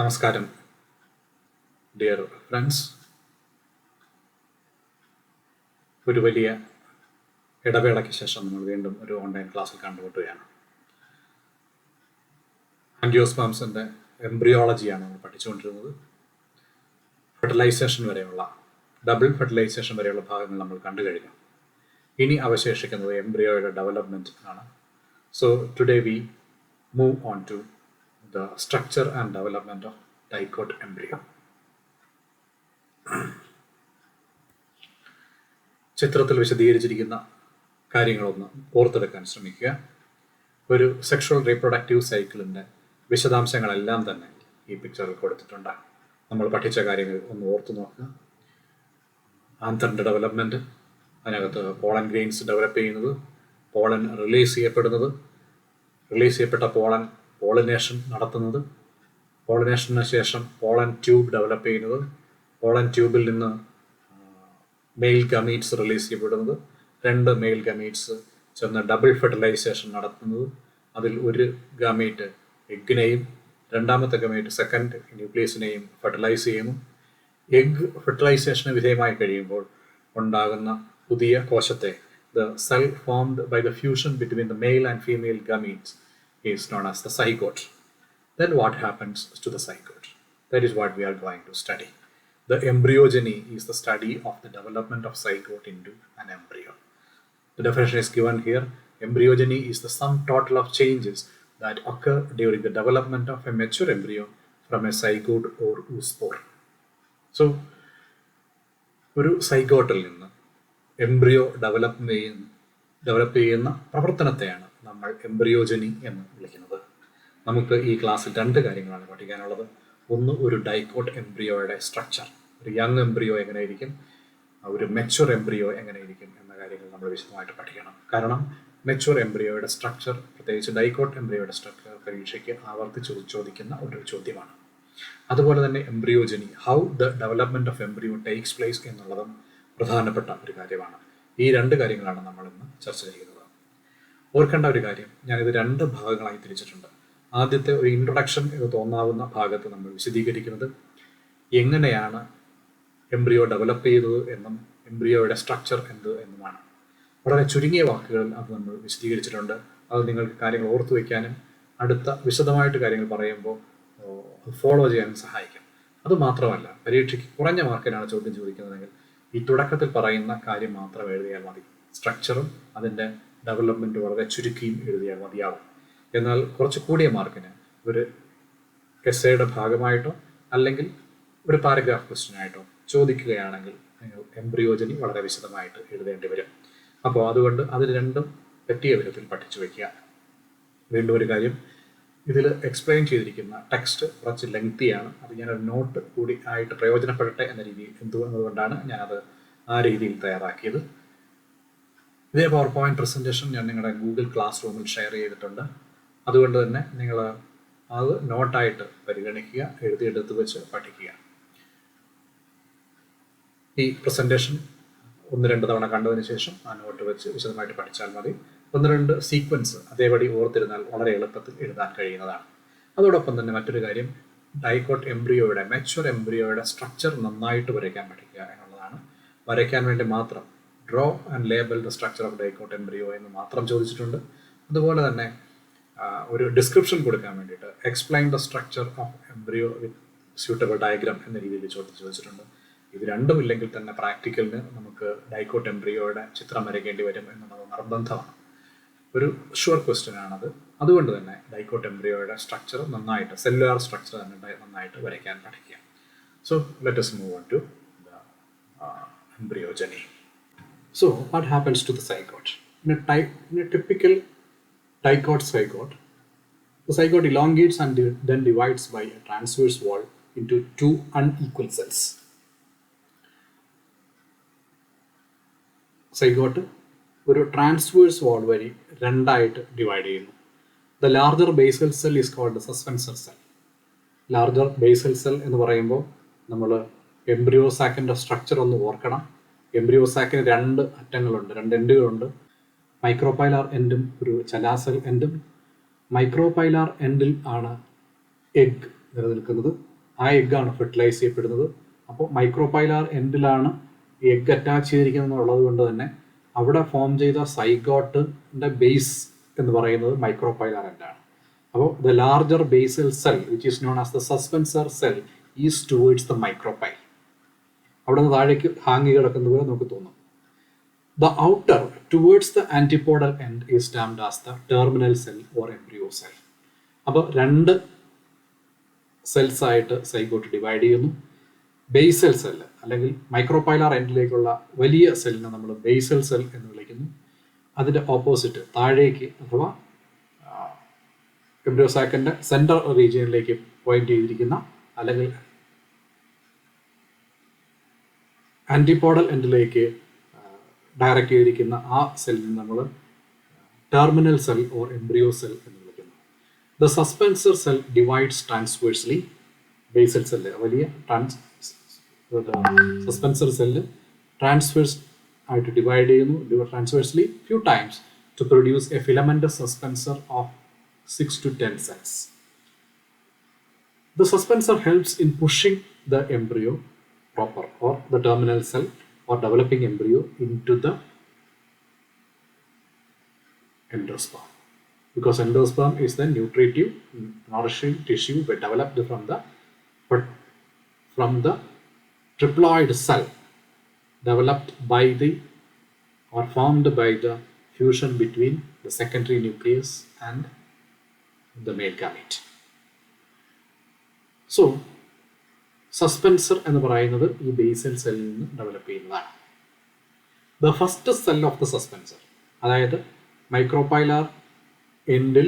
നമസ്കാരം dear friends. ഒരു വലിയ ഇടവേളയ്ക്ക് ശേഷം നമ്മൾ വീണ്ടും ഒരു ഓൺലൈൻ ക്ലാസ്സിൽ കണ്ടുമുട്ടുകയാണ്. ആൻജിയോസ്പേംസിൻ്റെ എംബ്രിയോളജിയാണ് നമ്മൾ പഠിച്ചുകൊണ്ടിരുന്നത്. ഫെർട്ടിലൈസേഷൻ വരെയുള്ള ഡബിൾ ഫെർട്ടിലൈസേഷൻ വരെയുള്ള ഭാഗങ്ങൾ നമ്മൾ കണ്ടു കഴിഞ്ഞു. ഇനി അവശേഷിക്കുന്നത് എംബ്രിയോയുടെ ഡെവലപ്മെൻറ്റ് ആണ്. So today we move on to the structure and development of Dicot embryo. ചിത്രത്തിൽ വിശദീകരിച്ചിരിക്കുന്ന കാര്യങ്ങളൊന്ന് ഓർത്തെടുക്കാൻ ശ്രമിക്കുക. ഒരു സെക്ഷുവൽ റീപ്രൊഡക്റ്റീവ് സൈക്കിളിൻ്റെ വിശദാംശങ്ങളെല്ലാം തന്നെ ഈ പിക്ചറിൽ കൊടുത്തിട്ടുണ്ട്. നമ്മൾ പഠിച്ച കാര്യങ്ങൾ ഒന്ന് ഓർത്തു നോക്കുക. ആന്തറിൻ്റെ ഡെവലപ്മെൻറ്റ്, അതിനകത്ത് പോളൻ ഗ്രെയിൻസ് ഡെവലപ്പ് ചെയ്യുന്നത്, പോളൻ റിലീസ് ചെയ്യപ്പെട്ട പോളൻ പോളിനേഷൻ നടത്തുന്നത്, പോളിനേഷന് ശേഷം പോളൻ ട്യൂബ് ഡെവലപ്പ് ചെയ്യുന്നത്, പോളൻ ട്യൂബിൽ നിന്ന് മെയിൽ ഗമീറ്റ്സ് റിലീസ് ചെയ്യപ്പെടുന്നത്, 2 മെയിൽ ഗമീറ്റ്സ് ചെന്ന് ഡബിൾ ഫെർട്ടിലൈസേഷൻ നടത്തുന്നത്, അതിൽ ഒരു ഗമീറ്റ് എഗ്ഗിനെയും രണ്ടാമത്തെ ഗമീറ്റ് സെക്കൻഡ് ന്യൂക്ലിയസിനെയും ഫെർട്ടിലൈസ് ചെയ്യുന്നു. എഗ് ഫെർട്ടിലൈസേഷന് വിധേയമായി കഴിയുമ്പോൾ ഉണ്ടാകുന്ന പുതിയ കോശത്തെ the cell formed by the fusion between the male and female gametes is known as the zygote. Then what happens to the zygote? That is what we are going to study. The embryogeny is the study of the development of zygote into an embryo. The definition is given here. Embryogeny is the sum total of changes that occur during the development of a mature embryo from a zygote or oospore. So, ഒരു സൈഗോട്ടിൽ നിന്ന് embryo develop ചെയ്യുന്ന പ്രവർത്തനത്തെയാണ് നമ്മൾ എംബ്രിയോജനി എന്ന് വിളിക്കുന്നത്. നമുക്ക് ഈ ക്ലാസ്സിൽ 2 കാര്യങ്ങളാണ് പഠിക്കാനുള്ളത്. ഒന്ന്, ഒരു ഡൈക്കോട്ട് എംബ്രിയോയുടെ സ്ട്രക്ചർ, ഒരു യങ് എംബ്രിയോ എങ്ങനെയിരിക്കും, ഒരു മെച്വർ എംബ്രിയോ എങ്ങനെയിരിക്കും എന്ന കാര്യങ്ങൾ നമ്മൾ വിശദമായിട്ട് പഠിക്കണം. കാരണം മെച്വർ എംബ്രിയോയുടെ സ്ട്രക്ചർ, പ്രത്യേകിച്ച് ഡൈക്കോട്ട് എംബ്രിയോയുടെ സ്ട്രക്ചർ പരീക്ഷയ്ക്ക് ആവർത്തിച്ച് ചോദിക്കുന്ന ഒരു ചോദ്യമാണ്. അതുപോലെ തന്നെ embryogeny, how the development of embryo takes place എന്നുള്ളതും പ്രധാനപ്പെട്ട ഒരു കാര്യമാണ്. ഈ 2 കാര്യങ്ങളാണ് നമ്മൾ ഇന്ന് ചർച്ച ചെയ്യുന്നത്. ഓർക്കേണ്ട ഒരു കാര്യം, ഞാനിത് 2 ഭാഗങ്ങളായി തിരിച്ചിട്ടുണ്ട്. ആദ്യത്തെ ഒരു ഇൻട്രൊഡക്ഷൻ എന്ന് തോന്നാവുന്ന ഭാഗത്ത് നമ്മൾ വിശദീകരിക്കുന്നത് എങ്ങനെയാണ് എംബ്രിയോ ഡെവലപ്പ് ചെയ്തത് എന്നും എംബ്രിയോയുടെ സ്ട്രക്ചർ എന്ത് എന്നുമാണ്. വളരെ ചുരുങ്ങിയ വാക്കുകളിൽ അത് നമ്മൾ വിശദീകരിച്ചിട്ടുണ്ട്. അത് നിങ്ങൾക്ക് കാര്യങ്ങൾ ഓർത്തു വയ്ക്കാനും അടുത്ത വിശദമായിട്ട് കാര്യങ്ങൾ പറയുമ്പോൾ ഫോളോ ചെയ്യാനും സഹായിക്കും. അതുമാത്രമല്ല, പരീക്ഷയ്ക്ക് കുറഞ്ഞ മാർക്കിനാണ് ചോദ്യം ചോദിക്കുന്നതെങ്കിൽ ഈ തുടക്കത്തിൽ പറയുന്ന കാര്യം മാത്രം എഴുതിയാൽ മതി. സ്ട്രക്ചറും അതിൻ്റെ ഡെവലപ്മെൻറ്റ് വളരെ ചുരുക്കിയും എഴുതിയാൽ മതിയാവും. എന്നാൽ കുറച്ച് കൂടിയ മാർക്കിന് ഒരു എസ്സേയുടെ ഭാഗമായിട്ടോ അല്ലെങ്കിൽ ഒരു പാരഗ്രാഫ് ക്വസ്റ്റ്യനായിട്ടോ ചോദിക്കുകയാണെങ്കിൽ നിങ്ങൾ എംബ്രിയോജനി വളരെ വിശദമായിട്ട് എഴുതേണ്ടി വരും. അപ്പോൾ അതുകൊണ്ട് അത് 2 പറ്റിയ വിധത്തിൽ പഠിച്ചു വയ്ക്കുക. വീണ്ടും ഒരു കാര്യം, ഇതിൽ എക്സ്പ്ലെയിൻ ചെയ്തിരിക്കുന്ന ടെക്സ്റ്റ് കുറച്ച് ലെങ്തിയാണ്. അത് ഞാനൊരു നോട്ട് കൂടി ആയിട്ട് പ്രയോജനപ്പെടട്ടെ എന്ന രീതിയിൽ എന്നതുകൊണ്ടാണ് ഞാനത് ആ രീതിയിൽ തയ്യാറാക്കിയത്. ഇതേ പവർ പോയിന്റ് പ്രസൻറ്റേഷൻ ഞാൻ നിങ്ങളുടെ ഗൂഗിൾ ക്ലാസ് റൂമിൽ ഷെയർ ചെയ്തിട്ടുണ്ട്. അതുകൊണ്ട് തന്നെ നിങ്ങൾ അത് നോട്ടായിട്ട് പരിഗണിക്കുക, എഴുതിയെടുത്ത് വെച്ച് പഠിക്കുക. ഈ പ്രസൻറ്റേഷൻ 1-2 തവണ കണ്ടതിന് ശേഷം ആ നോട്ട് വെച്ച് വിശദമായിട്ട് പഠിച്ചാൽ മതി. 1-2 സീക്വൻസ് അതേപടി ഓർത്തിരുന്നാൽ വളരെ എളുപ്പത്തിൽ എഴുതാൻ കഴിയുന്നതാണ്. അതോടൊപ്പം തന്നെ മറ്റൊരു കാര്യം, ഡൈക്കോട്ട് എംബ്രിയോയുടെ മെച്വർ എംബ്രിയോയുടെ സ്ട്രക്ചർ നന്നായിട്ട് വരയ്ക്കാൻ പഠിക്കുക എന്നുള്ളതാണ്. വരയ്ക്കാൻ വേണ്ടി മാത്രം draw and label the structure of dicot embryo എന്ന് മാത്രം ചോദിച്ചിട്ടുണ്ട്. അതുപോലെ തന്നെ ഒരു ഡിസ്ക്രിപ്ഷൻ കൊടുക്കാൻ വേണ്ടിയിട്ട് explain the structure of embryo with suitable diagram എന്ന രീതിയിൽ ചോദിച്ചിട്ടുണ്ട്. ഇത് 2 ഇല്ലെങ്കിൽ തന്നെ പ്രാക്ടിക്കലിന് നമുക്ക് ഡൈക്കോട്ട് എംബ്രിയോയുടെ ചിത്രം വരയ്ക്കേണ്ടി വരും എന്നുള്ളത് നിർബന്ധമാണ്. ഒരു ഷുവർ ക്വസ്റ്റ്യൻ ആണത്. അതുകൊണ്ട് തന്നെ ഡൈക്കോട്ട് എംബ്രിയോയുടെ സ്ട്രക്ചർ നന്നായിട്ട്, സെല്ലുലാർ സ്ട്രക്ചർ തന്നെ നന്നായിട്ട് വരയ്ക്കാൻ പഠിക്കുക. So let us move on to the embryogeny. So what happens to the zygote? In a typical dicot zygote, the zygote elongates and then divides by a transverse wall into 2 unequal cells. Zygote ഒരു transverse wall വഴി 2ആയിട്ട് divide ചെയ്യുന്നു. The larger basal cell is called suspensor cell. Larger basal cell എന്ന് പറയുമ്പോൾ നമ്മൾ embryo സാക്കിൻ്റെ structure ഒന്ന് ഓർക്കണം. Embryo സാക്കിന് 2 അറ്റങ്ങളുണ്ട്, 2 എൻഡുകളുണ്ട്. Micropylar എൻഡും ഒരു ചലാസൽ എൻഡും. മൈക്രോപൈലാർ എൻഡിൽ ആണ് എഗ് നിലനിൽക്കുന്നത്. ആ എഗ്ഗാണ് ഫെർട്ടിലൈസ് ചെയ്യപ്പെടുന്നത്. അപ്പോൾ മൈക്രോപൈലാർ എൻഡിലാണ് ഈ എഗ്ഗ് അറ്റാച്ച് ചെയ്തിരിക്കുന്നത് എന്നുള്ളത് കൊണ്ട് തന്നെ അവിടെ ഫോം ചെയ്ത സൈഗോട്ടിൻ്റെ ബേസ് എന്ന് പറയുന്നത് മൈക്രോപൈലാർ എൻഡാണ്. അപ്പോൾ the larger basal cell which is known as the suspensor cell is towards the micropyle. അവിടെ നിന്ന് താഴേക്ക് ഹാങ്ങി കിടക്കുന്ന പോലെ നമുക്ക് തോന്നും. The outer towards the antipodal end is termed as the terminal cell or embryo cell. അപ്പോൾ രണ്ട് സെൽസ് ആയിട്ട് സൈഗോട്ട് ഡിവൈഡ് ചെയ്യുന്നു. ബേസൽ സെൽ അല്ലെങ്കിൽ മൈക്രോപൈലാർ എൻഡിലേക്കുള്ള വലിയ സെല്ലിനെ നമ്മൾ ബേസൽ സെൽ എന്ന് വിളിക്കുന്നു. അതിൻ്റെ ഓപ്പോസിറ്റ് താഴേക്ക് അഥവാ എംബ്രിയോസാക്കിൻ്റെ സെൻട്രൽ റീജിയനിലേക്ക് പോയിന്റ് ചെയ്തിരിക്കുന്ന അല്ലെങ്കിൽ ആൻറ്റിപോഡൽ എൻഡിലേക്ക് ഡയറക്റ്റ് ചെയ്തിരിക്കുന്ന ആ സെല്ലിന് നമ്മൾ terminal cell or embryo cell എന്ന് വിളിക്കുന്നു. The suspensor cell divides transversely. Basal cell വലിയ സസ്പെൻസർ സെല്ല് ട്രാൻസ്വേഴ്സ് ആയിട്ട് ഡിവൈഡ് ചെയ്യുന്നു transversely few times to produce a filamentous suspensor of 6 to 10 cells. The suspensor helps in pushing the embryo proper or the terminal cell or developing embryo into the endosperm, because endosperm is the nutritive nourishing tissue developed from the triploid cell developed by the or formed by the fusion between the secondary nucleus and the male gamete. So suspensor എന്ന് പറയുന്നത് ഈ basal സെല്ലിൽ നിന്ന് develop ചെയ്യുന്നതാണ്. The first cell of the suspensor, അതായത് micropylar എൻഡിൽ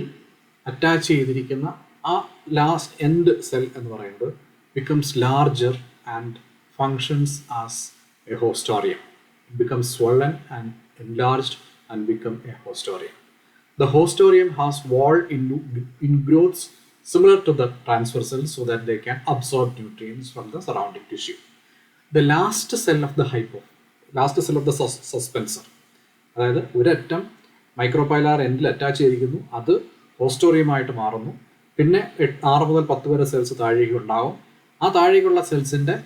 attach ചെയ്തിരിക്കുന്ന ആ ലാസ്റ്റ് എൻഡ് സെൽ എന്ന് പറയുന്നത് becomes larger and functions as a haustorium. It becomes swollen and enlarged and become a hostorium. The hostorium has wall ingrowths similar to the transverse cells so that they can absorb nutrients from the surrounding tissue. The last cell of the suspensor, അതായത് ഒരറ്റം micropylar എൻഡിൽ attach ചെയ്തിരിക്കുന്നു, അത് ഹോസ്റ്റോറിയമായിട്ട് മാറുന്നു. പിന്നെ 6 മുതൽ 10 വരെ cells താഴേക്ക് ഉണ്ടാവും. ആ താഴേക്കുള്ള സെൽസിൻ്റെ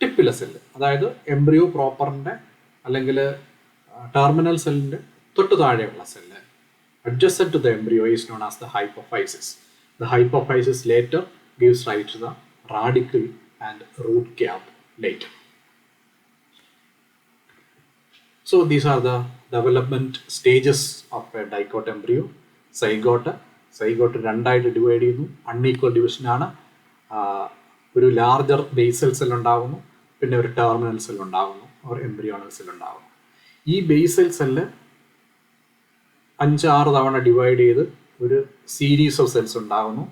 ടിപ്പിലെ സെല്ല്, അതായത് എംബ്രിയോ പ്രോപ്പറിൻ്റെ അല്ലെങ്കിൽ ടെർമിനൽ സെല്ലിൻ്റെ തൊട്ട് താഴെയുള്ള cell adjacent to the embryo is known as the hypophysis. The hypophysis later gives rise to the radicle and root cap later. So these are the development stages of a dicot embryo. Zygote രണ്ടായിട്ട് divide ചെയ്യുന്നു. Unequal ഡിവിഷനാണ്. ഒരു larger basal cell ഉണ്ടാകുന്നു, പിന്നെ ഒരു terminal cell ഉണ്ടാകുന്നു, ഒരു embryonal cell ഉണ്ടാകുന്നു. ഈ ബേസൽ സെല്ല് 5-6 തവണ ഡിവൈഡ് ചെയ്ത് ഒരു സീരീസ് ഓഫ് സെൽസ് ഉണ്ടാകുന്നു.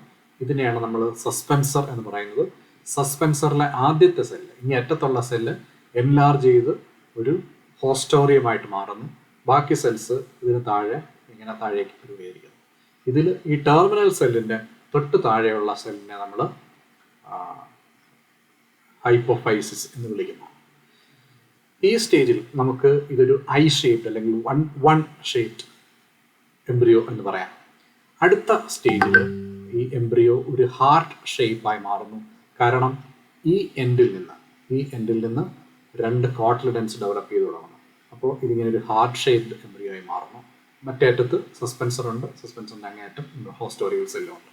ഇതിനെയാണ് നമ്മൾ സസ്പെൻസർ എന്ന് പറയുന്നത്. സസ്പെൻസറിലെ ആദ്യത്തെ സെല്ല്, ഇനി അറ്റത്തുള്ള സെല്ല് എൻലാർജ് ചെയ്ത് ഒരു ഹോസ്റ്റോറിയമായിട്ട് മാറുന്നു. ബാക്കി സെൽസ് ഇതിന് താഴെ ഇങ്ങനെ താഴേക്ക് രൂപീകരിക്കുന്നു. ഇതിൽ ഈ ടെർമിനൽ സെല്ലിൻ്റെ തൊട്ട് താഴെയുള്ള സെല്ലിനെ നമ്മൾ ഹൈപ്പോഫൈസിസ് എന്ന് വിളിക്കുന്നു. ഈ സ്റ്റേജിൽ നമുക്ക് ഇതൊരു ഐ ഷേപ്ഡ് അല്ലെങ്കിൽ വൺ ഷേപ്ഡ് എംബ്രിയോ എന്ന് പറയാം. അടുത്ത സ്റ്റേജിൽ ഈ എംബ്രിയോ ഒരു ഹാർട്ട് ഷേപ്പായി മാറുന്നു. കാരണം ഈ എൻഡിൽ നിന്ന് 2 കോട്ട്ലിഡൻസ് ഡെവലപ്പ് ചെയ്ത് തുടങ്ങുന്നു. അപ്പോൾ ഇതിങ്ങനെ ഒരു ഹാർട്ട് ഷേപ്ഡ് എംബ്രിയോ ആയി മാറുന്നു. മറ്റേ അറ്റത്ത് സസ്പെൻസർ ഉണ്ട്, സസ്പെൻസറിൻ്റെ അങ്ങേയറ്റം ഹോസ്റ്റോറിയൽ സെല്ലും ഉണ്ട്.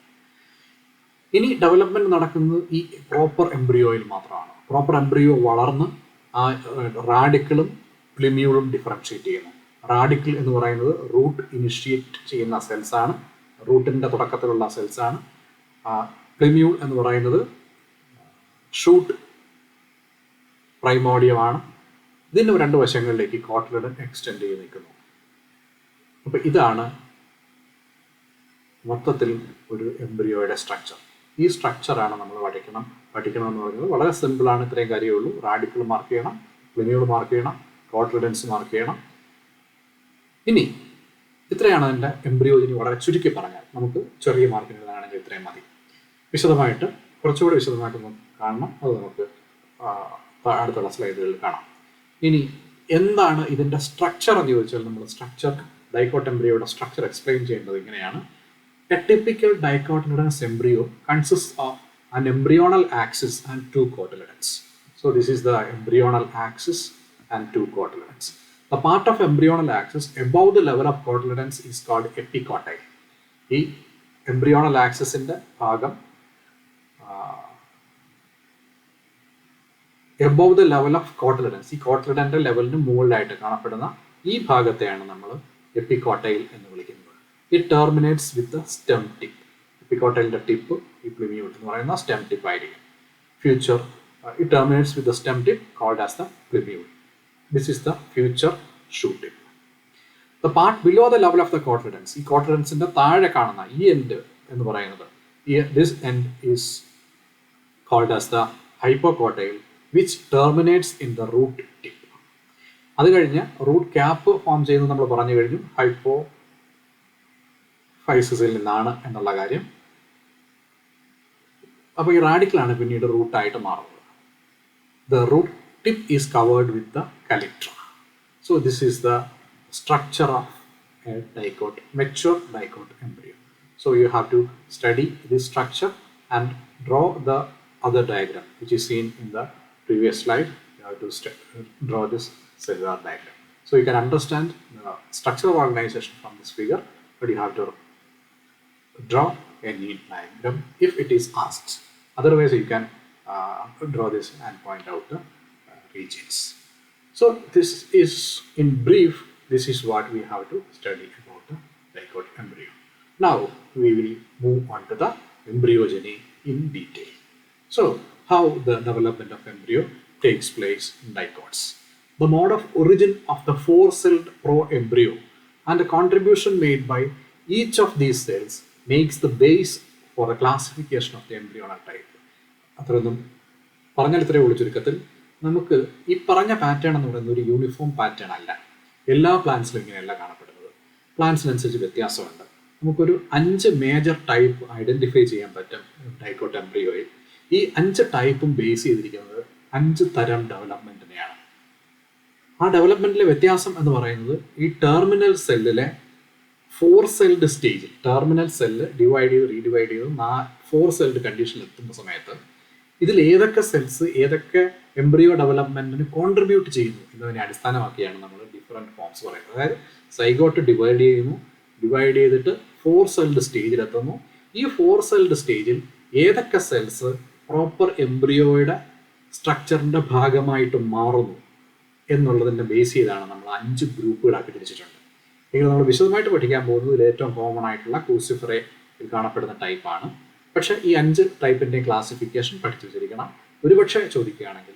ഇനി ഡെവലപ്മെൻറ്റ് നടക്കുന്നത് ഈ പ്രോപ്പർ എംബ്രിയോയിൽ മാത്രമാണ്. പ്രോപ്പർ എംബ്രിയോ വളർന്ന് ആ റാഡിക്കിളും പ്ലിമ്യൂളും ഡിഫറൻഷിയേറ്റ് ചെയ്യുന്നു. റാഡിക്കിൾ എന്ന് പറയുന്നത് റൂട്ട് ഇനിഷ്യേറ്റ് ചെയ്യുന്ന സെൽസാണ്, റൂട്ടിൻ്റെ തുടക്കത്തിലുള്ള സെൽസാണ്. പ്ലിമ്യൂൾ എന്ന് പറയുന്നത് ഷൂട്ട് പ്രൈമോഡിയമാണ്. ഇതിൻ്റെ 2 വശങ്ങളിലേക്ക് കോട്ട്ലിഡൻ എക്സ്റ്റെൻഡ് ചെയ്ത് നിൽക്കുന്നു. അപ്പോൾ ഇതാണ് മൊത്തത്തിൽ ഒരു എംബ്രിയോയുടെ സ്ട്രക്ചർ. ഈ സ്ട്രക്ചറാണ് നമ്മൾ പഠിക്കണമെന്ന് പറയുന്നത്. വളരെ സിമ്പിളാണ്, ഇത്രയും കാര്യമേ ഉള്ളൂ. റാഡിക്കിൾ മാർക്ക് ചെയ്യണം, പ്ലിമ്യൂൾ മാർക്ക് ചെയ്യണം, കോട്ട്ലിഡൻസ് മാർക്ക് ചെയ്യണം. ഇനി ഇത്രയാണ് എൻ്റെ എംബ്രിയോജിനി വളരെ ചുരുക്കി പറഞ്ഞാൽ. നമുക്ക് ചെറിയ മാർക്കിന് എഴുതാനാണെങ്കിൽ ഇത്രയും മതി. കുറച്ചുകൂടി വിശദമായിട്ടൊന്ന് കാണണം, അത് നമുക്ക് അടുത്തുള്ള സ്ലൈഡുകളിൽ കാണാം. ഇനി എന്താണ് ഇതിൻ്റെ സ്ട്രക്ചർ എന്ന് ചോദിച്ചാൽ, നമ്മൾ ഡൈക്കോട്ട് എംബ്രിയോയുടെ സ്ട്രക്ചർ എക്സ്പ്ലെയിൻ ചെയ്യേണ്ടത് ഇങ്ങനെയാണ്. A typical dicotyledonous embryo consist of an embryonal axis and two cotyledons. So this is the embryonal axis and two cotyledons. The part of embryonal axis above the level of cotyledons is called epicotyle. ഈ embryonal axis-ന്റെ ഭാഗം above the level of cotyledons, ഈ കോട്ടിലിഡന്റെ ലെവലിന് മുകളിലായിട്ട് കാണപ്പെടുന്ന ഈ ഭാഗത്തെയാണ് നമ്മൾ epicotyl എന്ന് വിളിക്കുന്നത്. It terminates with stem tip. എപ്പിക്കോട്ടൈലിന്റെ ടിപ്പ് ഈ പ്ലിമ്യൂൾ എന്ന് പറയുന്ന സ്റ്റെം ടിപ്പ് ആയിരിക്കും. Future it terminates with the stem tip called as the plumule. This is the future shoot tip. The part below the level of the cotyledons, ഈ കോട്ടിലിഡൻസിന്റെ താഴെ കാണുന്ന ഈ എൻഡ് എന്ന് പറയുന്നത്, this end is called as the hypocotyl which terminates in the root tip. അത് കഴിഞ്ഞ് root cap form ചെയ്യുന്നത് നമ്മൾ പറഞ്ഞു കഴിഞ്ഞു, ഹൈപ്പോഫൈസിസിൽ നിന്നാണ് എന്നുള്ള കാര്യം. അപ്പോൾ ഈ റാഡിക്കലാണ് പിന്നീട് റൂട്ടായിട്ട് മാറുന്നത്. The root tip is covered with the calyptra. So this is the structure of a dicot, mature dicot embryo. So you have to study this structure and draw the other diagram which is seen in the previous slide. You have to draw this cellular diagram. So you can understand the structural organization from this figure, but you have to draw a neat diagram if it is asked. Otherwise, you can draw this and point out the regions. So this is, in brief, this is what we have to study about the dicot embryo. Now we will move on to the embryogeny in detail. So how the development of embryo takes place in dicots. The mode of origin of the four-celled pro-embryo and the contribution made by each of these cells makes the base for the classification of the embryonal type. അത്രയൊന്നും പറഞ്ഞാൽ ഇത്രയേ ഉള്ളൂ. ചുരുക്കത്തിൽ നമുക്ക് ഈ പറഞ്ഞ pattern എന്ന് പറയുന്നത് ഒരു യൂണിഫോം പാറ്റേൺ അല്ല. എല്ലാ പ്ലാന്റ്സിലും ഇങ്ങനെയല്ല കാണപ്പെടുന്നത്. പ്ലാന്റ്സിനനുസരിച്ച് വ്യത്യാസമുണ്ട്. നമുക്കൊരു 5 മേജർ ടൈപ്പ് ഐഡന്റിഫൈ ചെയ്യാൻ പറ്റും ഡൈക്കോട്ട് എംബ്രിയോയിൽ. ഈ 5 ടൈപ്പും ബേസ് ചെയ്തിരിക്കുന്നത് 5 തരം ഡെവലപ്മെന്റിനെയാണ്. ആ ഡെവലപ്മെന്റിലെ വ്യത്യാസം എന്ന് പറയുന്നത് ഈ ടെർമിനൽ സെല്ലിലെ 4 സെൽഡ് സ്റ്റേജിൽ, ടെർമിനൽ സെല്ല് ഡിവൈഡ് ചെയ്ത് റീഡിവൈഡ് ചെയ്ത് 4 സെൽഡ് കണ്ടീഷനിൽ എത്തുന്ന സമയത്ത് ഇതിൽ ഏതൊക്കെ സെൽസ് ഏതൊക്കെ എംബ്രിയോ ഡെവലപ്മെന്റിന് കോൺട്രിബ്യൂട്ട് ചെയ്യുന്നു എന്നതിനെ അടിസ്ഥാനമാക്കിയാണ് നമ്മൾ ഡിഫറെൻറ്റ് ഫോംസ് പറയുന്നത്. അതായത് സൈഗോട്ട് ഡിവൈഡ് ചെയ്യുന്നു, ഡിവൈഡ് ചെയ്തിട്ട് 4 സെൽഡ് സ്റ്റേജിലെത്തുന്നു. ഈ 4 സെൽഡ് സ്റ്റേജിൽ ഏതൊക്കെ സെൽസ് പ്രോപ്പർ എംബ്രിയോയുടെ സ്ട്രക്ചറിൻ്റെ ഭാഗമായിട്ട് മാറുന്നു എന്നുള്ളതിൻ്റെ ബേസ് ചെയ്താണ് നമ്മൾ 5 ഗ്രൂപ്പുകളാക്കി തിരിച്ചിട്ടുണ്ട്. എങ്കിൽ നമ്മൾ വിശദമായിട്ട് പഠിക്കാൻ പോകുന്നത് ഏറ്റവും കോമൺ ആയിട്ടുള്ള ക്രൂസിഫറയിൽ കാണപ്പെടുന്ന ടൈപ്പാണ്. പക്ഷേ ഈ 5 ടൈപ്പിൻ്റെ ക്ലാസിഫിക്കേഷൻ പഠിച്ചു വെച്ചിരിക്കണം. ഒരുപക്ഷെ ചോദിക്കുകയാണെങ്കിൽ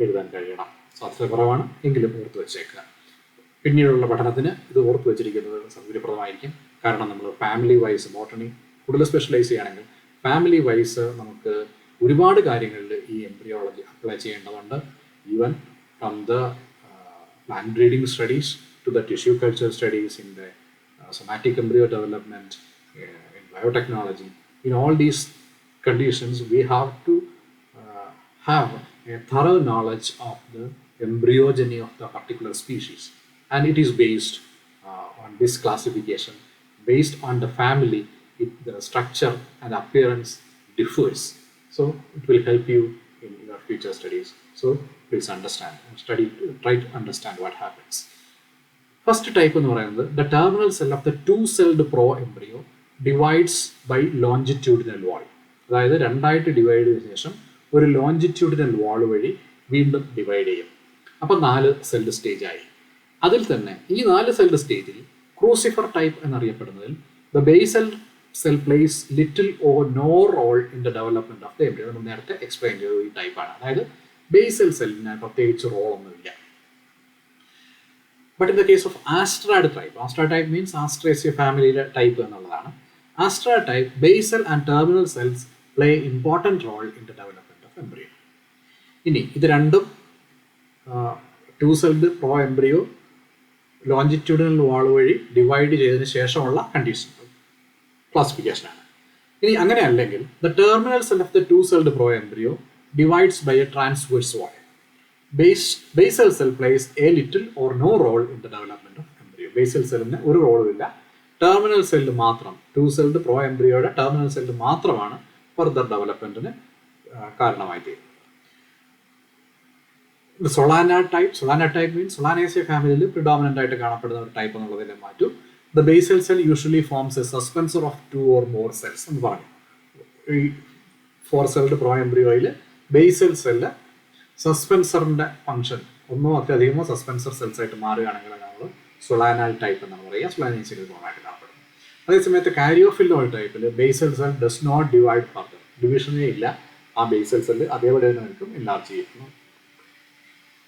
എഴുതാൻ കഴിയണം. സാധ്യത കുറവാണ്, എങ്കിലും ഓർത്ത് വെച്ചേക്കുക. പിന്നീടുള്ള പഠനത്തിന് ഇത് ഓർത്ത് വെച്ചിരിക്കുന്നത് സൗകര്യപ്രദമായിരിക്കും. കാരണം നമ്മൾ ഫാമിലി വൈസ് ബോട്ടണി കൂടുതൽ സ്പെഷ്യലൈസ് ചെയ്യുകയാണെങ്കിൽ ഫാമിലി വൈസ് നമുക്ക് ഒരുപാട് കാര്യങ്ങളിൽ ഈ എംബ്രിയോളജി അപ്ലൈ ചെയ്യേണ്ടതുണ്ട്. Even from the plant breeding studies to the tissue culture studies in the somatic embryo development, in biotechnology. In all these conditions, we have to have a thorough knowledge of the embryogeny of the particular species, and it is based on this classification. Based on the family, the structure and appearance differs. So it will help you in your future studies. So please understand and try to understand what happens. First type എന്ന് പറയുന്നത് the terminal cell of the two-celled pro-embryo divides by longitudinal wall. അതായത് രണ്ടായിട്ട് divide ചെയ്ത ശേഷം ഒരു longitudinal വാൾ വഴി വീണ്ടും divide ചെയ്യും. അപ്പോൾ 4 സെൽഡ് സ്റ്റേജ് ആയി. അതിൽ തന്നെ ഈ 4 സെൽഡ് സ്റ്റേജിൽ ക്രൂസിഫർ ടൈപ്പ് എന്നറിയപ്പെടുന്നതിൽ the basal cell plays little or no role in the development of the embryo. നമ്മൾ നേരത്തെ എക്സ്പ്ലെയിൻ ചെയ്ത ഈ ടൈപ്പാണ്. അതായത് ബേസൽ സെല്ലിന് പ്രത്യേകിച്ച് റോളൊന്നുമില്ല. But in the case of astrad type means Astraceae family type എന്നുള്ളതാണ്. Astrad type, basal and terminal cells play important role in the development of embryo. ഇനി ഇത് രണ്ടും 2-celled pro embryo ലോഞ്ചിറ്റ്യൂഡിനൽ വാൾ വഴി ഡിവൈഡ് ചെയ്തതിന് ശേഷമുള്ള condition ക്ലാസിഫിക്കേഷനാണ്. ഇനി അങ്ങനെ അല്ലെങ്കിൽ the terminal cell of the 2-celled pro embryo divides by a transverse wall. Basal cell plays a little or no role in the development of embryo. Basal cellന് ഒരു റോളും ഇല്ല. Terminal cell മാത്രം, 2-celled pro embryoയുടെ terminal cell മാത്രമാണ് further ഡെവലപ്മെൻറ്റിന് കാരണമായി തീരും. Solana type means Solanaceae ഫാമിലിയിൽ predominant ആയിട്ട് കാണപ്പെടുന്ന ഒരു ടൈപ്പ് എന്നുള്ളതിനെ മാറ്റും. The basal cell usually forms a suspensor of 2 or more cells എന്ന് പറഞ്ഞു. ഈ 4 സെൽഡ് പ്രോ എംബ്രിയോയിൽ ബേസൽ സെല്ല് സസ്പെൻസറിൻ്റെ ഫംഗ്ഷൻ ഒന്നോ അത്യധികമോ സസ്പെൻസർ സെൽസ് ആയിട്ട് മാറുകയാണെങ്കിൽ നമ്മൾ സൊളാനാൽ ടൈപ്പ് എന്നാണ് പറയുക. സൊളാനേസിയ ഫോമായിട്ട് കാണപ്പെടും. അതേസമയത്ത് കാരിയോഫില്ലോൾ ടൈപ്പിൽ basal cell does not divide further, ഡിവിഷനേ ഇല്ല. ആ ബേസൽ സെല്ല് അതേപോലെ തന്നെ നിൽക്കും, എൻലാർജ് ചെയ്യുന്നു.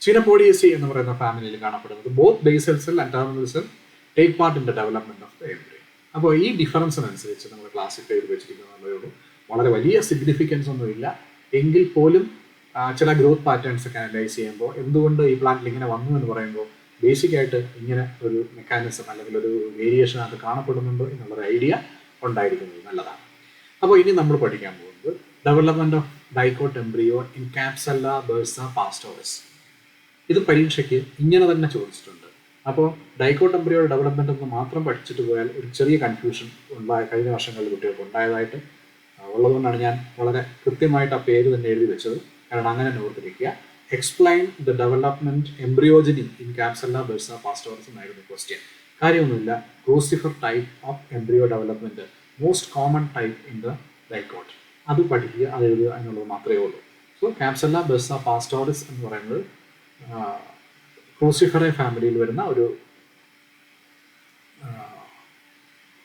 ചിനപോഡിയേസി എന്ന് പറയുന്ന ഫാമിലിയിൽ കാണപ്പെടുന്നത് both basal cell and terminal cell take part in the development of the embryo. അപ്പോൾ ഈ ഡിഫറൻസിനനുസരിച്ച് നമ്മൾ ക്ലാസിഫൈ ചെയ്ത് വെച്ചിരിക്കുന്നതേ ഉള്ളൂ. വളരെ വലിയ സിഗ്നിഫിക്കൻസ് ഒന്നുമില്ല എങ്കിൽ പോലും ചില ഗ്രോത്ത് പാറ്റേൺസ് ഒക്കെ അനലൈസ് ചെയ്യുമ്പോൾ എന്തുകൊണ്ട് ഈ പ്ലാന്റിൽ ഇങ്ങനെ വന്നു എന്ന് പറയുമ്പോൾ ബേസിക്കായിട്ട് ഇങ്ങനെ ഒരു മെക്കാനിസം അല്ലെങ്കിൽ ഒരു വേരിയേഷൻ അത് കാണപ്പെടുന്നുണ്ട് എന്നുള്ളൊരു ഐഡിയ ഉണ്ടായിരിക്കുന്നത് നല്ലതാണ്. അപ്പോൾ ഇനി നമ്മൾ പഠിക്കാൻ പോകുന്നത് development of dicot embryo in Capsella bursa pastoris. ഇത് പരീക്ഷയ്ക്ക് ഇങ്ങനെ തന്നെ ചോദിച്ചിട്ടുണ്ട്. അപ്പോൾ ഡൈക്കോട്ട് എംബ്രിയോയുടെ ഡെവലപ്മെന്റ് എന്ന് മാത്രം പഠിച്ചിട്ട് പോയാൽ ഒരു ചെറിയ കൺഫ്യൂഷൻ കഴിഞ്ഞ വർഷങ്ങളിൽ കുട്ടികൾക്ക് ഉണ്ടായതായിട്ട് ഉള്ളതുകൊണ്ടാണ് ഞാൻ വളരെ കൃത്യമായിട്ട് ആ പേര് തന്നെ എഴുതി വെച്ചത്. കാരണം അങ്ങനെ ഓർത്തിരിക്കുക. Explain the development embryogeny in Capsella bursa pastoris എന്നായിരുന്നു ക്വസ്റ്റ്യൻ. കാര്യമൊന്നുമില്ല. Crucifer type of embryo development, most common type in the dicot, അത് പഠിക്കുക, അത് എഴുതുക എന്നുള്ളത് മാത്രമേ ഉള്ളൂ. സോ കാപ്സല്ല ബേഴ്സ പാസ്റ്റോറിസ് എന്ന് പറയുന്നത് ക്രൂസിഫറെ ഫാമിലിയിൽ വരുന്ന ഒരു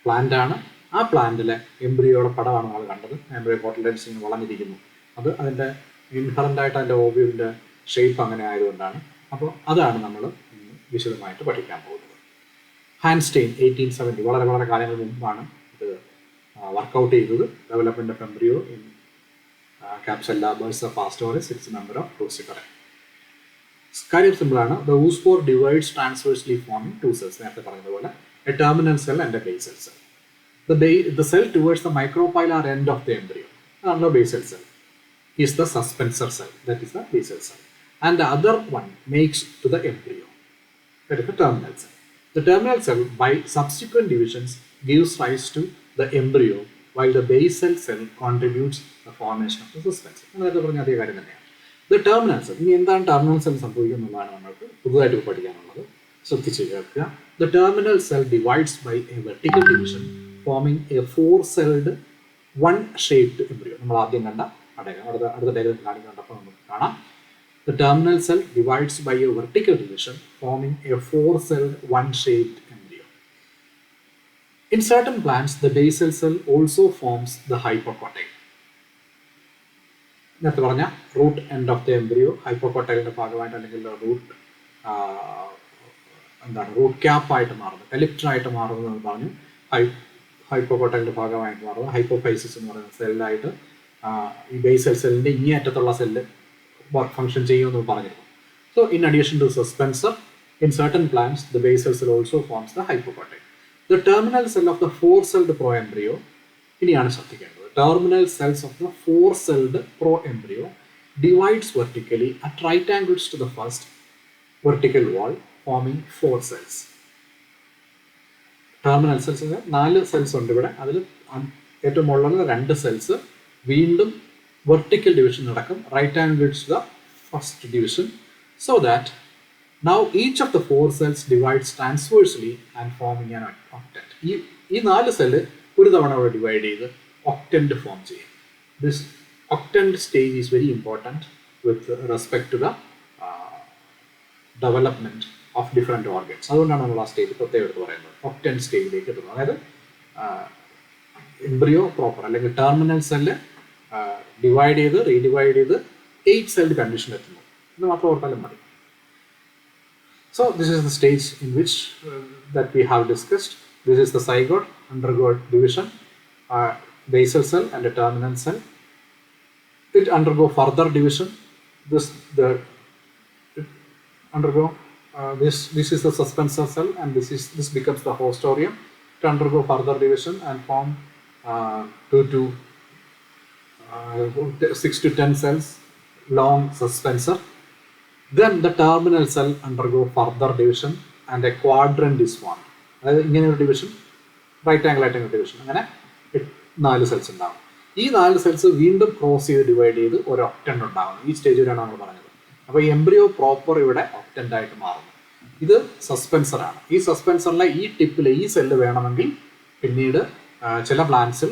പ്ലാന്റ് ആണ്. ആ പ്ലാന്റിലെ എംബ്രിയോയുടെ പടമാണ് നമ്മൾ കണ്ടത്. എംബ്രിയോ കോട്ടലൻസ് ഇങ്ങനെ വളഞ്ഞിരിക്കുന്നു. അത് അതിൻ്റെ ഇൻഹറൻ്റ് ആയിട്ട് അതിൻ്റെ ഓവ്യൂവിൻ്റെ ഷേപ്പ് അങ്ങനെ ആയതുകൊണ്ടാണ്. അപ്പോൾ അതാണ് നമ്മൾ വിശദമായിട്ട് പഠിക്കാൻ പോകുന്നത്. ഹാൻസ്റ്റെയിൻ 1870, വളരെ വളരെ കാലങ്ങൾ മുമ്പാണ് ഇത് വർക്കൗട്ട് ചെയ്തത്. Development of embryo in Capsella bursa pastoris, it's member of Cruciferae. കാര്യം സിമ്പിളാണ്. The oospore divides transversely forming 2 cells. നേരത്തെ പറഞ്ഞതുപോലെ a terminal cell and a basal cell. The cell towards the micropylar end of the embryo, the basal cell, is the suspensor cell, that is the basal cell, and the other one makes to the embryo, that is the terminal cell. The terminal cell by subsequent divisions gives rise to the embryo, while the basal cell contributes the formation of the suspensor. നേരത്തെ പറഞ്ഞ അതേ കാര്യം തന്നെയാണ്. The terminal cell. ഇനി എന്താണ് terminal cell സംഭവിക്കുന്നതാണ് നമ്മൾക്ക് പുതുതായിട്ട് പഠിക്കാനുള്ളത്. ശ്രദ്ധിച്ച് കേൾക്കുക. The terminal cell divides by a vertical division forming a 4-celled 1-shaped embryo. നമ്മൾ ആദ്യം കണ്ട അടുത്ത ഡയഗ്രം കാണിക്കണ്ടപ്പോൾ നമുക്ക് കാണാം. The terminal cell divides by a vertical division forming a 4-celled 1-shaped embryo. In certain plants, the basal cell also forms the hypocotyl. നേരത്തെ പറഞ്ഞ root end of the embryo ഹൈപ്പോകോട്ടൈലിന്റെ ഭാഗമായിട്ട് അല്ലെങ്കിൽ റൂട്ട് ക്യാപ്പായിട്ട് മാറുന്നത്, കലിപ്റ്ററായിട്ട് മാറുന്നത് എന്ന് പറഞ്ഞു. ഹൈപ്പോകോട്ടൈലിന്റെ ഭാഗമായിട്ട് മാറുന്നത് ഹൈപ്പോഫൈസിസ് എന്ന് പറയുന്ന സെല്ലായിട്ട് ഈ ബേസൽ സെല്ലിന്റെ ഇങ്ങേയറ്റത്തുള്ള സെല്ല് ഫംഗ്ഷൻ ചെയ്യുമെന്ന് പറഞ്ഞിരുന്നു. So in addition to suspensor, in certain plants the basal cell also forms the hypocotyl. The terminal cell of the 4-celled pro embryo, ഇനിയാണ് ശ്രദ്ധിക്കേണ്ടത്. Terminal cells of the 4-celled pro embryo divides vertically at right angles to the first vertical wall, forming 4 cells. Terminal cells 4 cells ഉണ്ട് ഇവിടെ. അതിൽ ഏറ്റവും മുകളിലുള്ള 2 cells വീണ്ടും vertical division നടക്കും, right angles to the first division, so that now each of the 4 cells divides transversely and forming an octet. ഈ 4 cell ഒരു തവണ അവിടെ ഡിവൈഡ് ചെയ്ത് octant form ചെയ്യും. This octant stage is very important with respect to the development of different organs. അതുകൊണ്ടാണ് നമ്മൾ ആ stage പ്രത്യേകം എടുത്ത് പറയുന്നത്, octant സ്റ്റേജിലേക്ക് എത്തുന്നത്. അതായത് എംബ്രിയോ പ്രോപ്പർ അല്ലെങ്കിൽ ടെർമിനൽ സെല്ല് ഡിവൈഡ് ചെയ്ത് റീഡിവൈഡ് ചെയ്ത് 8-celled കണ്ടീഷൻ എത്തുന്നു എന്ന് മാത്രം ഓർത്താലും മതി. So this is the stage in which that we have discussed. This is the zygote, undergo division, basal cell and a terminal cell. It undergo further division. This is the suspensor cell, and this becomes the hostorium. It undergo further division and form 6 to 10 cells long suspensor. Then the terminal cell undergo further division and a quadrant is formed. അതായത് ഇങ്ങനെ ഒരു division, right angle ആയിട്ട് division, അങ്ങനെ 4 cells ഉണ്ടാവും. ഈ 4 cells വീണ്ടും cross ചെയ്ത് divide ചെയ്ത് ഒരു ഒക്ടന്റ് ഉണ്ടാകുന്നു. ഈ സ്റ്റേജ് വരെയാണ് നമ്മൾ പറഞ്ഞത്. അപ്പോൾ എംബ്രിയോ പ്രോപ്പർ ഇവിടെ ഒക്ടന്റ് ആയിട്ട് മാറുന്നു. ഇത് സസ്പെൻസറാണ്. ഈ സസ്പെൻസറിലെ ഈ ടിപ്പിൽ ഈ സെല്ല് വേണമെങ്കിൽ പിന്നീട് ചില പ്ലാന്റ്സിൽ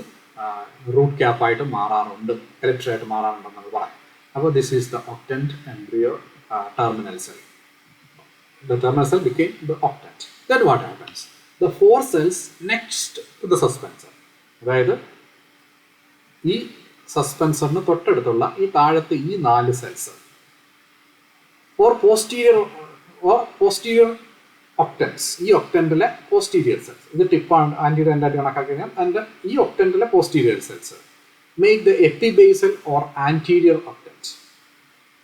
റൂട്ട് ക്യാപ്പായിട്ട് മാറാറുണ്ട്, എലക്ട്രായിട്ട് മാറാറുണ്ടെന്നാണ് പറയാം. അപ്പോൾ this is the octant embryo terminal cell. The terminal cell became the octant. Then what happens? The 4 cells next to the suspensor, അതായത് ഈ സസ്പെൻസറിന് തൊട്ടടുത്തുള്ള ഈ താഴത്തെ ഈ 4 സെൽസ് or posterior octants, ഈ ഒക്ടന്റിലെ പോസ്റ്റീരിയർ സെൽസ്, ഇത് ടിപ്പാണ് ആന്റിയുടെ എൻഡായിട്ട് കണക്കാക്കി കഴിഞ്ഞാൽ അതിൻ്റെ ഈ ഒക്ടന്റിലെ posterior cells make the epibasal or anterior octant.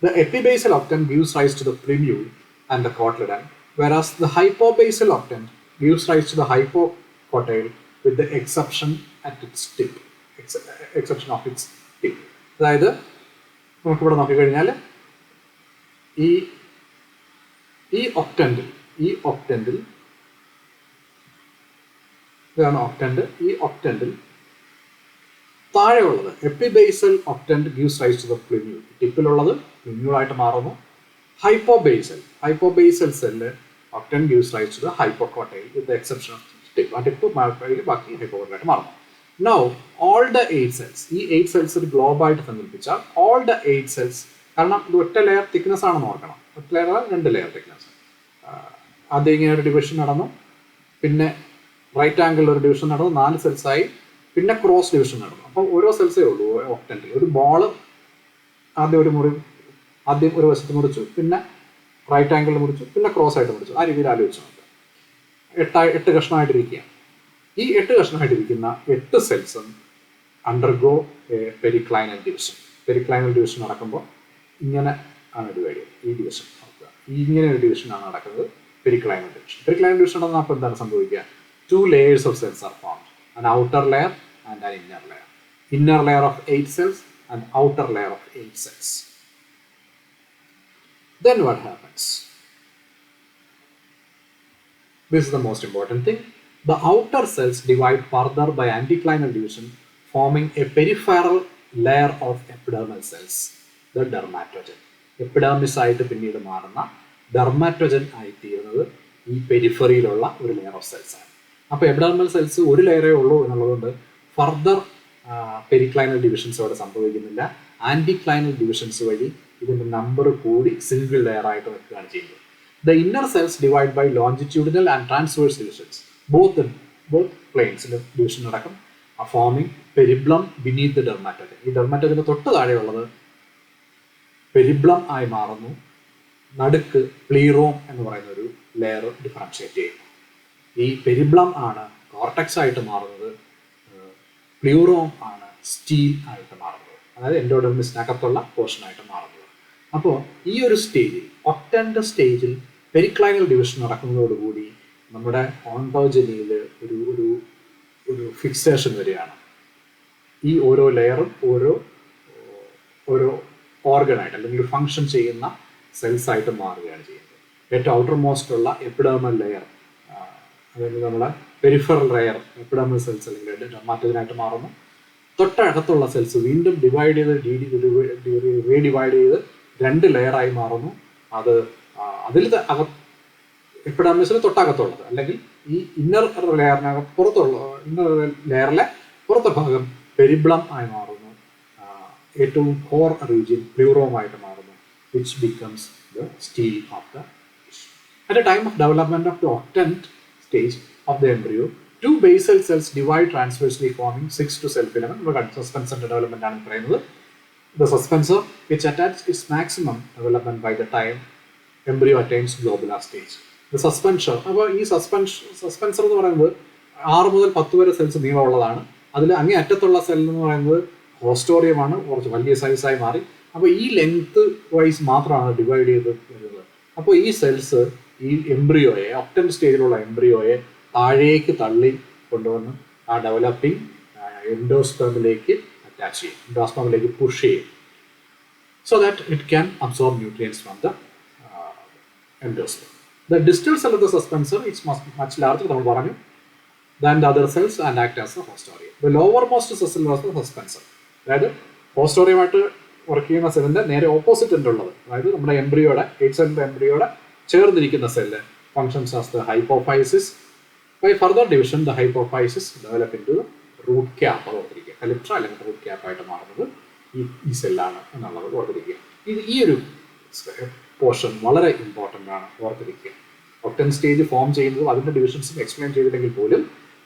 The epibasal octant gives rise to the plumule and the cotyledon, whereas the hypobasal octant gives rise to the hypocotyl with the exception at its tip. Exception of its tip. അതായത് നമുക്കിവിടെ നോക്കിക്കഴിഞ്ഞാൽ ഈ ഒക്ടന്റിൽ ഇതാണ് octant. ഈ ഒക്ടന്റിൽ താഴെയുള്ളത് epibasal octant gives rise to the plumule. ടിപ്പിലുള്ളത് പ്ലിമ്യൂളായിട്ട് മാറുന്നു. Hypobasal cell octant gives rise to the hypocotyl with the exception of tip. ആ ടിപ്പ് ബാക്കി ഹൈപ്പോകോട്ടൈലായിട്ട് മാറുന്നു. നൗ ഓൾ ദ 8 സെൽസ്, ഈ 8 സെൽസ് ഒരു ഗ്ലോബായിട്ട് സങ്കല്പിച്ചാൽ ഓൾ ദ 8 സെൽസ്, കാരണം ഇത് ഒറ്റ ലെയർ തിക്നെസ് ആണെന്ന് ഓർക്കണം. ഒറ്റ ലെയർ 2 ലെയർ തിക്നെസ്. ആദ്യം ഇങ്ങനെ ഒരു ഡിവിഷൻ നടന്നു, പിന്നെ റൈറ്റ് ആംഗിളിൽ ഒരു ഡിവിഷൻ നടന്നു, 4 സെൽസായി, പിന്നെ ക്രോസ് ഡിവിഷൻ നടന്നു. അപ്പോൾ ഓരോ സെൽസേ ഉള്ളൂ ഒക്ടന്റിൽ. ഒരു ബോള് ആദ്യം ഒരു വശത്ത് മുറിച്ചു, പിന്നെ റൈറ്റ് ആംഗിളിൽ മുറിച്ചു, പിന്നെ ക്രോസ് ആയിട്ട് മുറിച്ചു. ആ രീതിയിൽ ആലോചിച്ചു നോക്കുക. 8 കഷ്ണമായിട്ടിരിക്കുകയാണ്. ഈ 8 കഷ്ണമായിട്ടിരിക്കുന്ന 8 സെൽസും undergo periclinal division. Periclinal division നടക്കുമ്പോൾ ഇങ്ങനെ ആണ് ഡിവൈഡ് ചെയ്യുന്നത്. ഈ ഡിവിഷൻ നോക്കുക, ഇങ്ങനെ ഒരു ഡിവിഷനാണ് നടക്കുന്നത്, പെരിക്ലൈനൽ ഡിവിഷൻ. പെരിക്ലൈനൽ ഡിവിഷൻ നടന്നാൽ അപ്പോൾ എന്താണ് സംഭവിക്കുക? 2 layers of cells are formed, an outer layer and an inner layer. Inner layer of 8 cells and outer layer of 8 cells. Then what happens? This is the most important thing. The outer cells divide further by anticlinal division, forming a peripheral layer of epidermal cells, the dermatogen. Epidermis ആയിട്ട് പിന്നീട് മാറുന്ന ഡെർമാറ്റോജൻ ആയിത്തീരുന്നത് ഈ പെരിഫറിയിലുള്ള ഒരു layer of cells ആണ്. അപ്പോൾ epidermal cells ഒരു ലെയറേ ഉള്ളൂ എന്നുള്ളതുകൊണ്ട് ഫർദർ പെരിക്ലൈനൽ ഡിവിഷൻസ് അവിടെ സംഭവിക്കുന്നില്ല. ആൻറ്റിക്ലൈനൽ ഡിവിഷൻസ് വഴി ഇതിൻ്റെ നമ്പർ കൂടി സിംഗിൾ ലെയർ ആയിട്ട് വെക്കുകയാണ് ചെയ്യുന്നത്. The inner cells divide by longitudinal and transverse divisions, both പ്ലെയിൻസിൽ ഡിവിഷൻ നടക്കും, forming periblem beneath the dermatogen. ഈ ഡെർമാറ്റോജൻ്റെ തൊട്ട് താഴെയുള്ളത് പെരിബ്ലം ആയി മാറുന്നു. നടുക്ക് പ്ലീറോം എന്ന് പറയുന്ന ഒരു ലെയർ ഡിഫറൻഷിയേറ്റ് ചെയ്യുന്നു. ഈ പെരിബ്ലം ആണ് കോർട്ടക്സ് ആയിട്ട് മാറുന്നത്, പ്ലീറോം ആണ് സ്റ്റീൽ ആയിട്ട് മാറുന്നത്, അതായത് എൻഡോഡെർമിസിനകത്തുള്ള പോർഷനായിട്ട് മാറുന്നത്. അപ്പോൾ ഈ ഒരു സ്റ്റേജിൽ, ഒക്ടന്റ് സ്റ്റേജിൽ പെരിക്ലൈനൽ ഡിവിഷൻ നടക്കുന്നതോടുകൂടി നമ്മുടെ ഓണ്ടോജനിയിൽ ഒരു ഫിക്സേഷൻ വരികയാണ്. ഈ ഓരോ ലെയറും ഓരോ ഓർഗനായിട്ട് അല്ലെങ്കിൽ ഫങ്ഷൻ ചെയ്യുന്ന സെൽസ് ആയിട്ട് മാറുകയാണ് ചെയ്യുന്നത്. ഏറ്റവും ഔട്ടർ മോസ്റ്റ് ഉള്ള എപ്പിഡെർമൽ ലെയർ, അതായത് നമ്മുടെ പെരിഫറൽ ലെയർ എപ്പിഡെർമൽ സെൽസ് അല്ലെങ്കിൽ ഡെർമാറ്റോജനായിട്ട് മാറുന്നു. തൊട്ടകത്തുള്ള സെൽസ് വീണ്ടും ഡിവൈഡ് ചെയ്ത് റീഡിവൈഡ് ചെയ്ത് 2 ലെയറായി മാറുന്നു. അതിൽ എപ്പിഡെർമിസിന് തൊട്ടകത്തുള്ളത് അല്ലെങ്കിൽ ഈ ഇന്നർ ലെയറിനകത്ത് ഇന്നർ ലെയറിലെ പുറത്തെ ഭാഗം പെരിബ്ലം ആയി മാറുന്നു. ഏറ്റവും കോർ റീജിയൻ പ്ലൂറോമായിട്ട് മാറുന്നു, which becomes the stele of the tissue. At a time of development of the octant stage of the embryo, 2 basal cells divide transversely, forming 6 to cell filament. സസ്പെൻസറിന്റെ development ആണ് പറയുന്നത്. The suspensor, which attaches its maximum development by the time embryo attains globular stage. The suspensor, അപ്പോൾ ഈ suspensor എന്ന് പറയുന്നത് 6 മുതൽ 10 വരെ cells നീളമുള്ളതാണ്. അതിൽ അങ്ങേ അറ്റത്തുള്ള സെൽ എന്ന് പറയുന്നത് ഹോസ്റ്റോറിയമാണ്, കുറച്ച് വലിയ സൈസായി മാറി. അപ്പോൾ ഈ ലെങ്ത് വൈസ് മാത്രമാണ് ഡിവൈഡ് ചെയ്ത് വരുന്നത്. അപ്പോൾ ഈ സെൽസ് ഈ എംബ്രിയോയെ, ഒക്ടന്റ് സ്റ്റേജിലുള്ള എംബ്രിയോയെ താഴേക്ക് തള്ളി കൊണ്ടുവന്ന് ആ ഡെവലപ്പിംഗ് എൻഡോസ്പെർമിലേക്ക് അറ്റാച്ച് ചെയ്യും, എൻഡോസ്പെർമിലേക്ക് പുഷ് ചെയ്യും, so that it can absorb nutrients from the endosperm. The distal cell of the suspensor it's much larger, നമ്മൾ പറഞ്ഞു, than the other cells and act as a host area. The lowermost cell of the suspensor. അതായത് പോസ്റ്റോറിയമായിട്ട് work ചെയ്യുന്ന സെല്ലിൻ്റെ നേരെ opposite എൻ്റെ ഉള്ളത്, അതായത് നമ്മുടെ എംബ്രിയോയുടെ 8 സെല്ലിൻ്റെ എംബ്രിയോയുടെ ചേർന്നിരിക്കുന്ന cell functions as the hypophysis. By further division the hypophysis develop into root cap. അത് ഓർത്തിരിക്കുക. കലിപ്ട്ര അല്ലെങ്കിൽ റൂട്ട് ക്യാപ്പായിട്ട് മാറുന്നത് ഈ സെല്ലാണ് എന്നുള്ളത് ഓർത്തിരിക്കുക. ഈ ഒരു പോർഷൻ വളരെ ഇമ്പോർട്ടൻ്റ് ആണ്, ഓർത്തിരിക്കുക. ഒക്ടൻ സ്റ്റേജ് ഫോം ചെയ്യുന്നതും അതിൻ്റെ ഡിവിഷൻസും എക്സ്പ്ലെയിൻ ചെയ്തില്ലെങ്കിൽ പോലും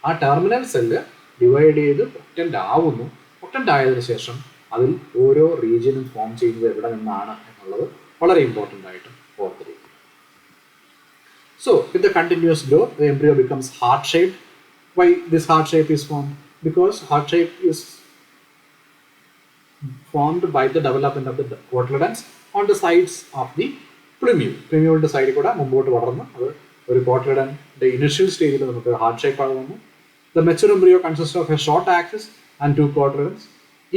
ആ ടെർമിനൽ സെല്ല് ഡിവൈഡ് ചെയ്ത് ഒക്ടൻ്റ് ആവുന്നു. ഒക്ടൻ്റ് ആയതിനു ശേഷം അതിൽ ഓരോ റീജിയനും ഫോം ചെയ്യുന്നത് എവിടെ നിന്നാണ് എന്നുള്ളത് വളരെ ഇമ്പോർട്ടൻ്റ് ആയിട്ട് ഓർത്തിരിക്കുക. So, with the continuous growth, the embryo becomes heart-shaped. Why this heart shape is formed? Because heart shape is formed by the development of the cotyledons on the sides of the plumule. Plumule side കൂടെ മുമ്പോട്ട് വളർന്ന് അത് ഒരു കോട്ടിലിഡൻ്റെ initial സ്റ്റേജിൽ നമുക്ക് heart shape ആകുന്നു. The mature embryo consists of a short axis and 2 cotyledons.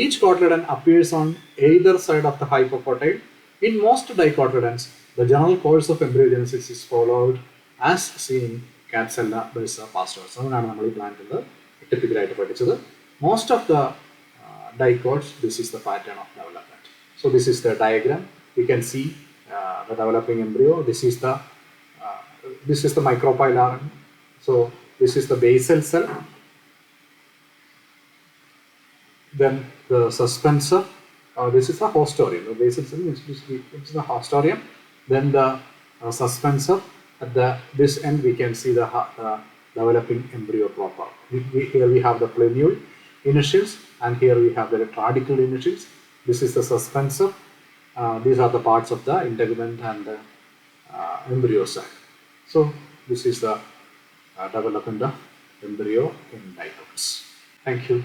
Each cotyledon appears on either side of the hypocotyle. In most dicotyledons, the general course of embryogenesis is followed as seen in Capsella bursa pastors. അതാണ് നമ്മൾ ഈ പ്ലാന്റിൽ ടിപ്പിക്കലായിട്ട് പഠിച്ചത്. Most of the dicots, this is the pattern of development. So this is the diagram. You can see the developing embryo. This is the micropyle RNA. So this is the basal cell. Then the suspensor. This is the hostorium. The basal cell is the hostorium. Then the suspensor. At this end, we can see the developing embryo proper. Here we have the plumule initials, and here we have the radical initials. This is the suspensor. These are the parts of the integument and the embryo sac. So this is the development of embryo in dicots. Thank you.